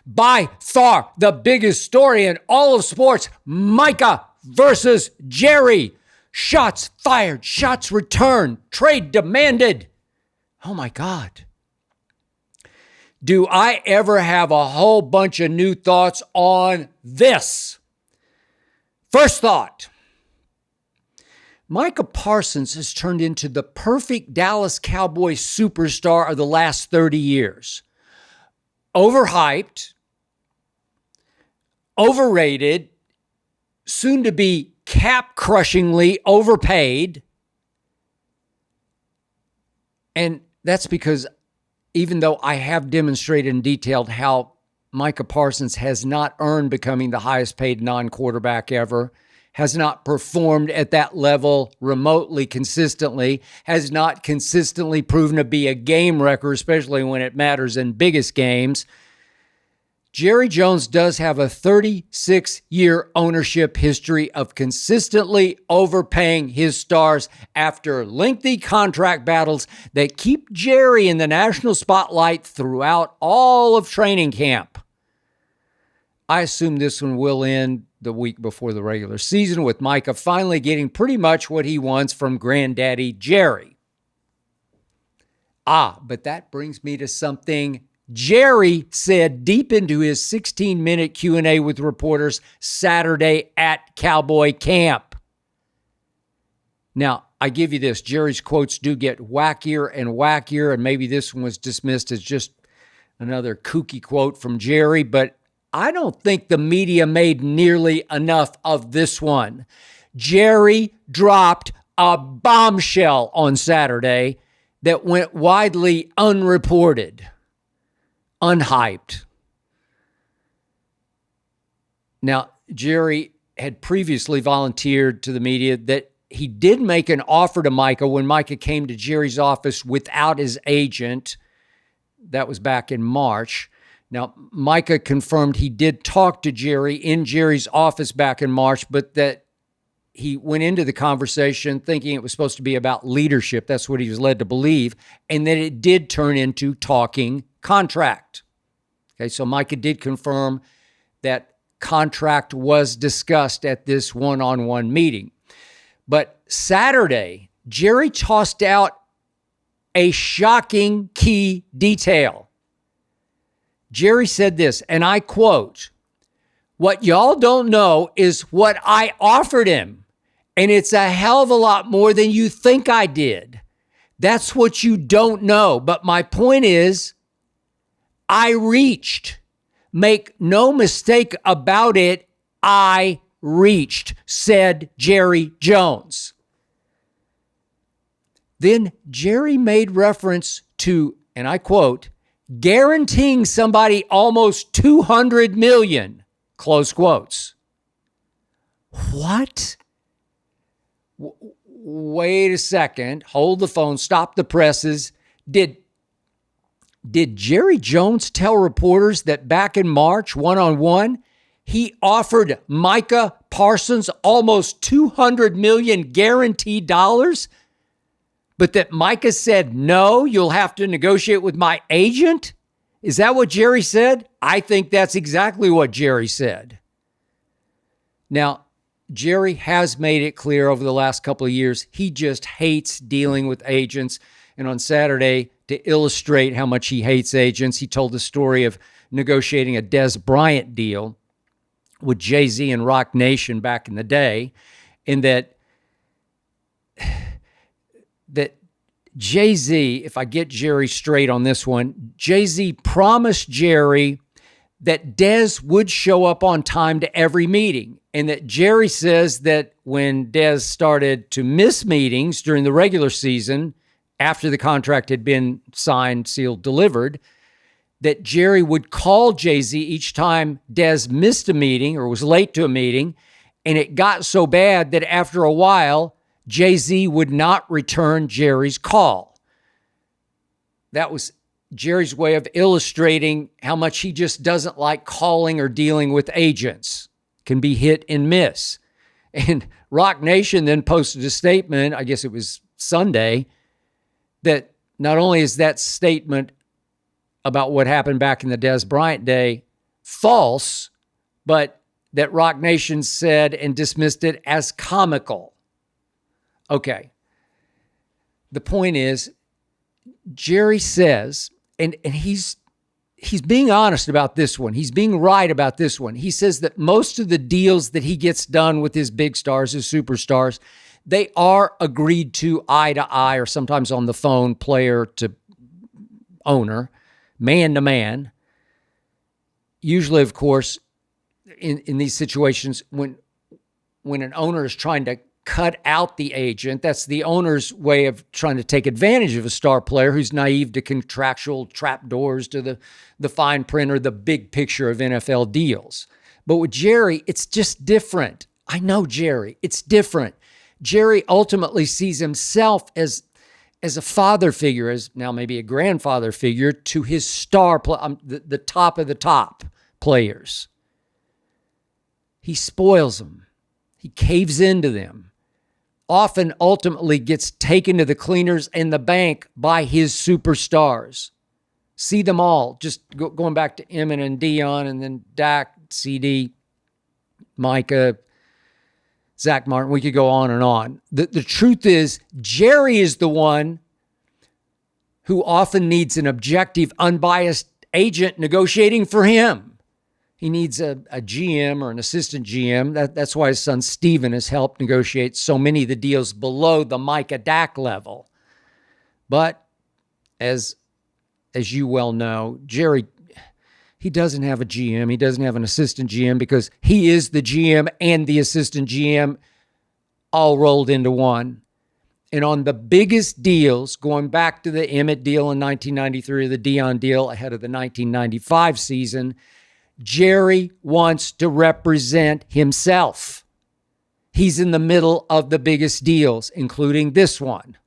by far the biggest story in all of sports, Micah versus Jerry. Shots fired, shots returned, trade demanded. Oh my God. Do I ever have a whole bunch of new thoughts on this? First thought. Micah Parsons has turned into the perfect Dallas Cowboys superstar of the last 30 years. Overhyped, overrated, soon to be cap-crushingly overpaid. And that's because even though I have demonstrated and detailed how Micah Parsons has not earned becoming the highest paid non-quarterback ever, has not performed at that level remotely consistently, has not consistently proven to be a game wrecker, especially when it matters in biggest games, Jerry Jones does have a 36-year ownership history of consistently overpaying his stars after lengthy contract battles that keep Jerry in the national spotlight throughout all of training camp. I assume this one will end the week before the regular season, with Micah finally getting pretty much what he wants from Granddaddy Jerry. But that brings me to something Jerry said deep into his 16-minute Q&A with reporters Saturday at Cowboy Camp. Now, I give you this, Jerry's quotes do get wackier and wackier, and maybe this one was dismissed as just another kooky quote from Jerry, but I don't think the media made nearly enough of this one. Jerry dropped a bombshell on Saturday that went widely unreported, unhyped. Now, Jerry had previously volunteered to the media that he did make an offer to Micah when Micah came to Jerry's office without his agent. That was back in March. Now, Micah confirmed he did talk to Jerry in Jerry's office back in March, but that he went into the conversation thinking it was supposed to be about leadership. That's what he was led to believe. And that it did turn into talking contract. Okay, so Micah did confirm that contract was discussed at this one-on-one meeting. But Saturday, Jerry tossed out a shocking key detail. Jerry said this, and I quote, "What y'all don't know is what I offered him, and it's a hell of a lot more than you think I did. That's what you don't know. But my point is, I reached. Make no mistake about it, I reached," said Jerry Jones. Then Jerry made reference to, and I quote, "guaranteeing somebody almost $200 million," close quotes. What? Wait a second. Hold the phone. Stop the presses. Did Jerry Jones tell reporters that back in March, one-on-one, he offered Micah Parsons almost $200 million guaranteed dollars? But that Micah said, "No, you'll have to negotiate with my agent"? Is that what Jerry said? I think that's exactly what Jerry said. Now, Jerry has made it clear over the last couple of years, he just hates dealing with agents. And on Saturday, to illustrate how much he hates agents, he told the story of negotiating a Dez Bryant deal with JayZ and Rock Nation back in the day, and that JayZ, if I get Jerry straight on this one, JayZ promised Jerry that Dez would show up on time to every meeting, and that Jerry says that when Dez started to miss meetings during the regular season, after the contract had been signed, sealed, delivered, that Jerry would call JayZ each time Dez missed a meeting or was late to a meeting, and it got so bad that after a while, JayZ would not return Jerry's call. That was Jerry's way of illustrating how much he just doesn't like calling or dealing with agents. Can be hit and miss. And Rock Nation then posted a statement, I guess it was Sunday, that not only is that statement about what happened back in the Dez Bryant day false, but that Rock Nation said and dismissed it as comical. Okay. The point is, Jerry says, and he's being honest about this one. He's being right about this one. He says that most of the deals that he gets done with his big stars, his superstars, they are agreed to eye to eye, or sometimes on the phone, player to owner, man to man. Usually, of course, in these situations, when an owner is trying to cut out the agent, that's the owner's way of trying to take advantage of a star player who's naive to contractual trapdoors, to the fine print or the big picture of NFL deals. But with Jerry, it's just different. I know Jerry. It's different. Jerry ultimately sees himself as a father figure, as now maybe a grandfather figure to his star, the top of the top players. He spoils them. He caves into them. Often ultimately gets taken to the cleaners and the bank by his superstars. See them all, just going back to Emmett and Dion, and then Dak, CD, Micah, Zach Martin. We could go on and on. The truth is, Jerry is the one who often needs an objective, unbiased agent negotiating for him. He needs a GM or an assistant GM. That's why his son Steven has helped negotiate so many of the deals below the Micah Dak level. But as you well know, Jerry, he doesn't have a GM. He doesn't have an assistant GM because he is the GM and the assistant GM all rolled into one. And on the biggest deals, going back to the Emmett deal in 1993, or the Dion deal ahead of the 1995 season, Jerry wants to represent himself. He's in the middle of the biggest deals, including this one.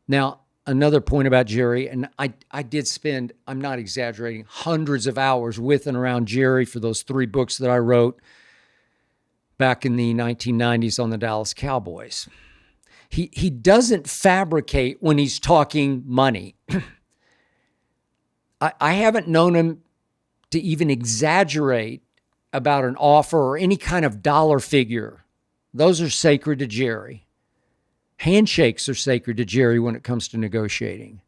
Now, another point about Jerry, and I did spend, I'm not exaggerating, hundreds of hours with and around Jerry for those 3 books that I wrote back in the 1990s on the Dallas Cowboys. He doesn't fabricate when he's talking money. I haven't known him to even exaggerate about an offer or any kind of dollar figure. Those are sacred to Jerry. Handshakes are sacred to Jerry when it comes to negotiating.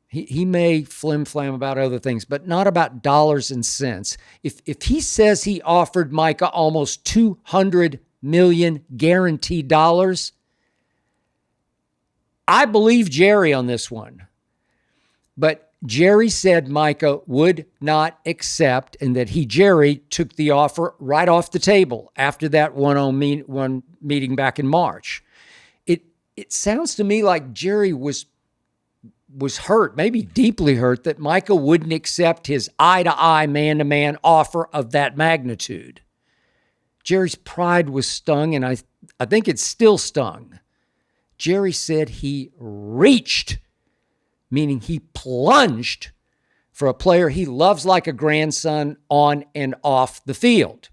He may flim-flam about other things, but not about dollars and cents. If he says he offered Micah almost $200 million guaranteed dollars, I believe Jerry on this one. But Jerry said Micah would not accept, and that Jerry took the offer right off the table after that one meeting back in March. It sounds to me like Jerry was hurt, maybe deeply hurt, that Micah wouldn't accept his eye-to-eye, man-to-man offer of that magnitude. Jerry's pride was stung, and I think it's still stung. Jerry said he reached, meaning he plunged, for a player he loves like a grandson on and off the field.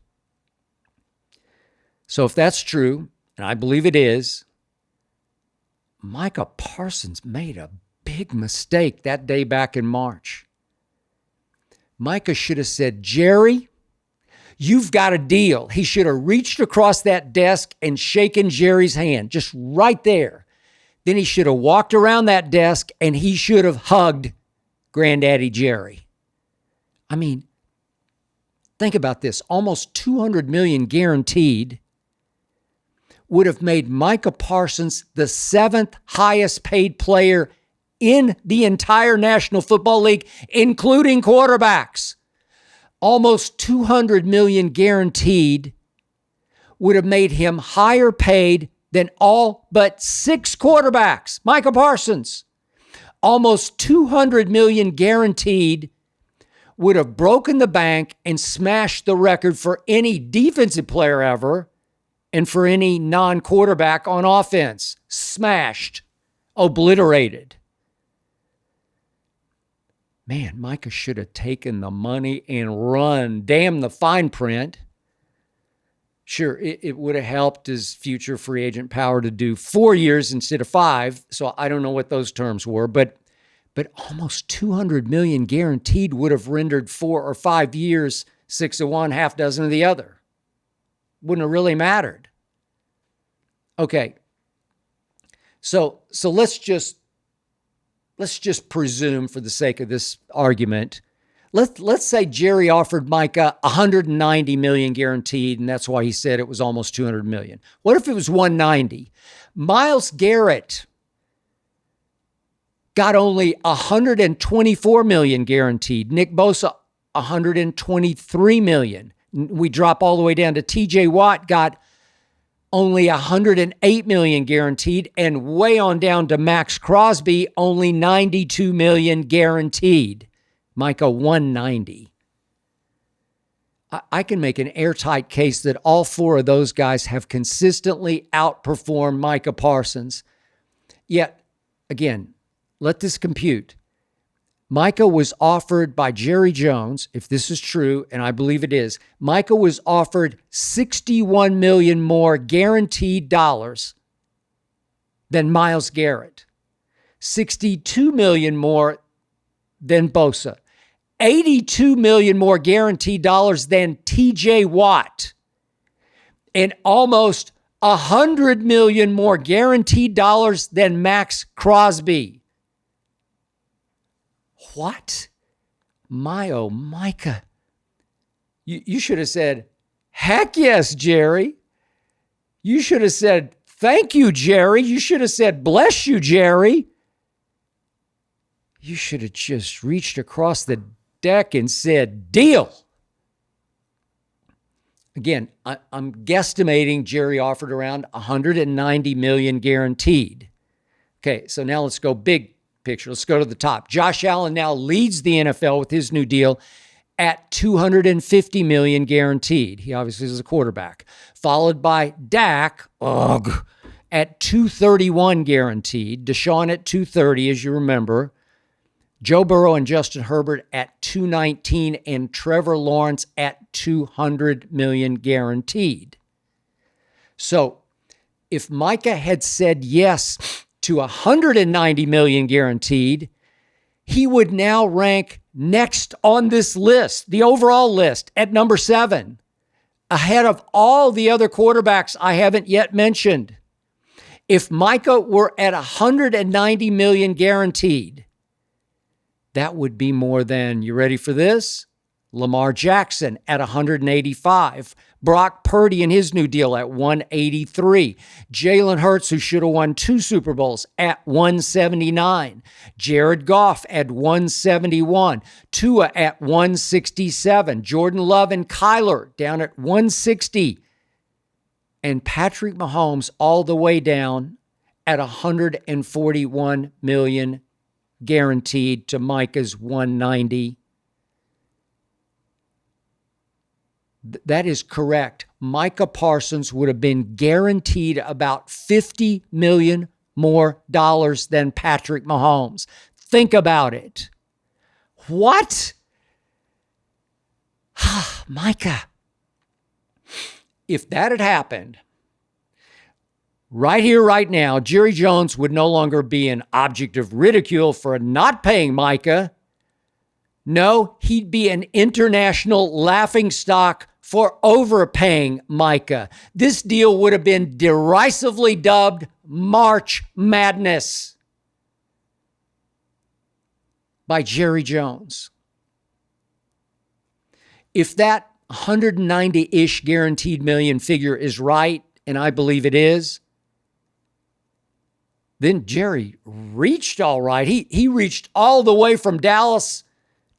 So if that's true, and I believe it is, Micah Parsons made a big mistake that day back in March. Micah should have said, Jerry, you've got a deal. He should have reached across that desk and shaken Jerry's hand, just right there. Then he should have walked around that desk and he should have hugged Granddaddy Jerry. I mean, think about this. Almost $200 million guaranteed would have made Micah Parsons the 7th highest paid player in the entire National Football League, including quarterbacks. Almost $200 million guaranteed would have made him higher paid than all but 6 quarterbacks. Micah Parsons. Almost $200 million guaranteed would have broken the bank and smashed the record for any defensive player ever and for any non-quarterback on offense. Smashed. Obliterated. Man, Micah should have taken the money and run. Damn the fine print. Sure, it would have helped his future free agent power to do 4 years instead of 5. So I don't know what those terms were, but But almost 200 million guaranteed would have rendered 4 or 5 years, 6 of one, half dozen of the other. Wouldn't have really mattered. Okay. So let's just presume, for the sake of this argument, let's say Jerry offered Micah 190 million guaranteed, and that's why he said it was almost 200 million. What if it was 190? Myles Garrett got only 124 million guaranteed. Nick Bosa, 123 million. We drop all the way down to TJ Watt, got only 108 million guaranteed, and way on down to Max Crosby, only 92 million guaranteed. Micah, 190. I can make an airtight case that all 4 of those guys have consistently outperformed Micah Parsons. Yet, again, let this compute. Micah was offered by Jerry Jones, if this is true, and I believe it is, Micah was offered $61 million more guaranteed dollars than Myles Garrett, $62 million more than Bosa, $82 million more guaranteed dollars than TJ Watt, and almost $100 million more guaranteed dollars than Max Crosby. What? Micah. You should have said, heck yes, Jerry. You should have said, thank you, Jerry. You should have said, bless you, Jerry. You should have just reached across the deck and said, deal. Again, I'm guesstimating Jerry offered around 190 million guaranteed. Okay, so now let's go big picture. Let's go to the top. Josh Allen now leads the NFL with his new deal at 250 million guaranteed. He obviously is a quarterback. Followed by Dak, at 231 guaranteed. Deshaun at 230, as you remember. Joe Burrow and Justin Herbert at 219, and Trevor Lawrence at 200 million guaranteed. So if Micah had said yes to 190 million guaranteed, he would now rank next on this list, the overall list, at number 7, ahead of all the other quarterbacks I haven't yet mentioned. If Micah were at 190 million guaranteed, that would be more than, you ready for this? Lamar Jackson at 185. Brock Purdy in his new deal at 183. Jalen Hurts, who should have won 2 Super Bowls, at 179. Jared Goff at 171. Tua at 167. Jordan Love and Kyler down at 160. And Patrick Mahomes all the way down at 141 million guaranteed to Micah's 190. That is correct. Micah Parsons would have been guaranteed about $50 million more dollars than Patrick Mahomes. Think about it. What? Micah. If that had happened, right here, right now, Jerry Jones would no longer be an object of ridicule for not paying Micah. No, he'd be an international laughingstock for overpaying Micah. This deal would have been derisively dubbed March Madness by Jerry Jones. If that 190-ish guaranteed million figure is right, and I believe it is, then Jerry reached all right. He reached all the way from Dallas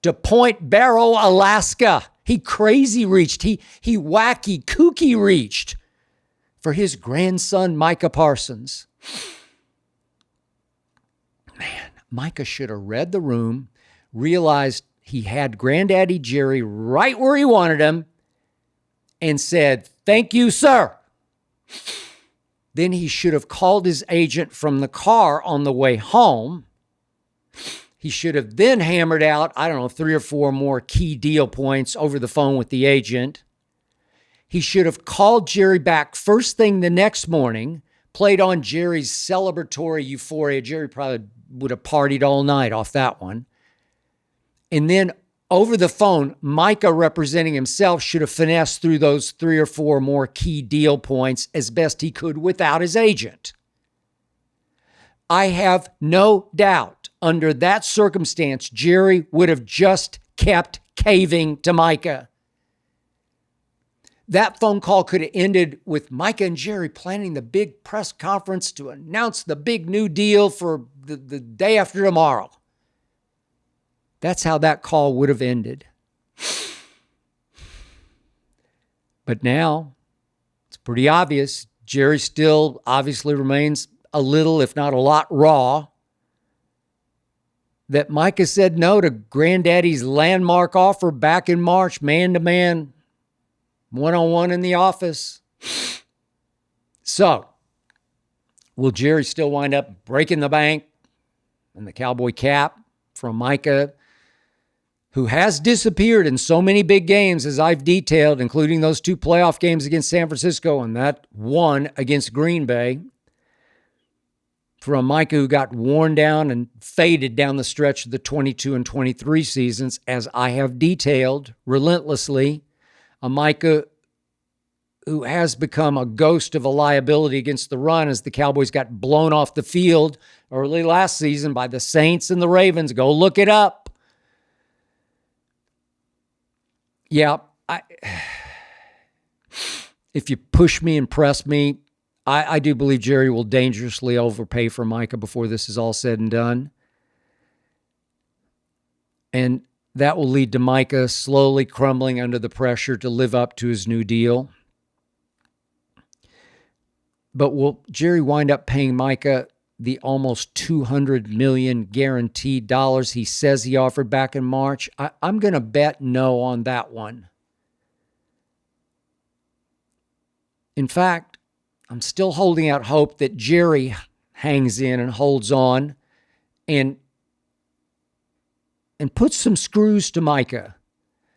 to Point Barrow, Alaska. He crazy reached. He wacky, kooky reached for his grandson, Micah Parsons. Man, Micah should have read the room, realized he had Granddaddy Jerry right where he wanted him, and said, "Thank you, sir." Then he should have called his agent from the car on the way home. He should have then hammered out, 3 or 4 more key deal points over the phone with the agent. He should have called Jerry back first thing the next morning, played on Jerry's celebratory euphoria. Jerry probably would have partied all night off that one. And then over the phone, Micah, representing himself, should have finessed through those 3 or 4 more key deal points as best he could without his agent. I have no doubt under that circumstance, Jerry would have just kept caving to Micah. That phone call could have ended with Micah and Jerry planning the big press conference to announce the big new deal for the day after tomorrow. That's how that call would have ended. But now, it's pretty obvious. Jerry still obviously remains a little, if not a lot, raw. That Micah said no to Granddaddy's landmark offer back in March, man-to-man, one-on-one in the office. So, will Jerry still wind up breaking the bank and the cowboy cap from Micah, who has disappeared in so many big games, as I've detailed, including those 2 playoff games against San Francisco and that one against Green Bay? From Micah, who got worn down and faded down the stretch of the 22 and 23 seasons, as I have detailed relentlessly. A Micah who has become a ghost of a liability against the run as the Cowboys got blown off the field early last season by the Saints and the Ravens. Go look it up. Yeah, if you push me and press me, I do believe Jerry will dangerously overpay for Micah before this is all said and done. And that will lead to Micah slowly crumbling under the pressure to live up to his new deal. But will Jerry wind up paying Micah the almost $200 million guaranteed dollars he says he offered back in March? I'm going to bet no on that one. In fact, I'm still holding out hope that Jerry hangs in and holds on and puts some screws to Micah.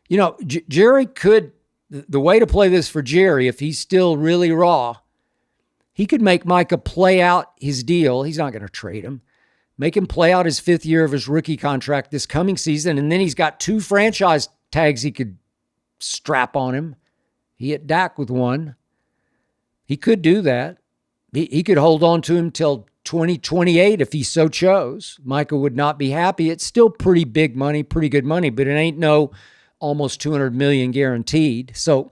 You know, Jerry could, the way to play this for Jerry, if he's still really raw, he could make Micah play out his deal. He's not going to trade him. Make him play out his 5th year of his rookie contract this coming season, and then he's got 2 franchise tags he could strap on him. He hit Dak with one. He could do that. He could hold on to him till 2028 if he so chose. Micah would not be happy. It's still pretty big money, pretty good money, but it ain't no almost $200 million guaranteed. So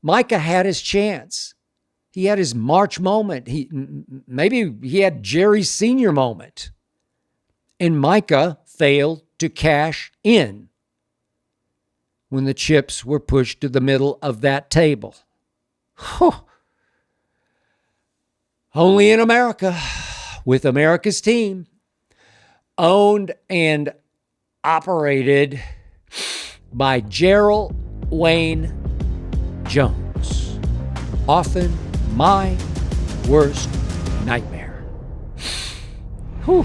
Micah had his chance. He had his March moment. Maybe he had Jerry's senior moment. And Micah failed to cash in when the chips were pushed to the middle of that table. Whew. Only in America, with America's team, owned and operated by Gerald Wayne Jones. Often my worst nightmare. Whew.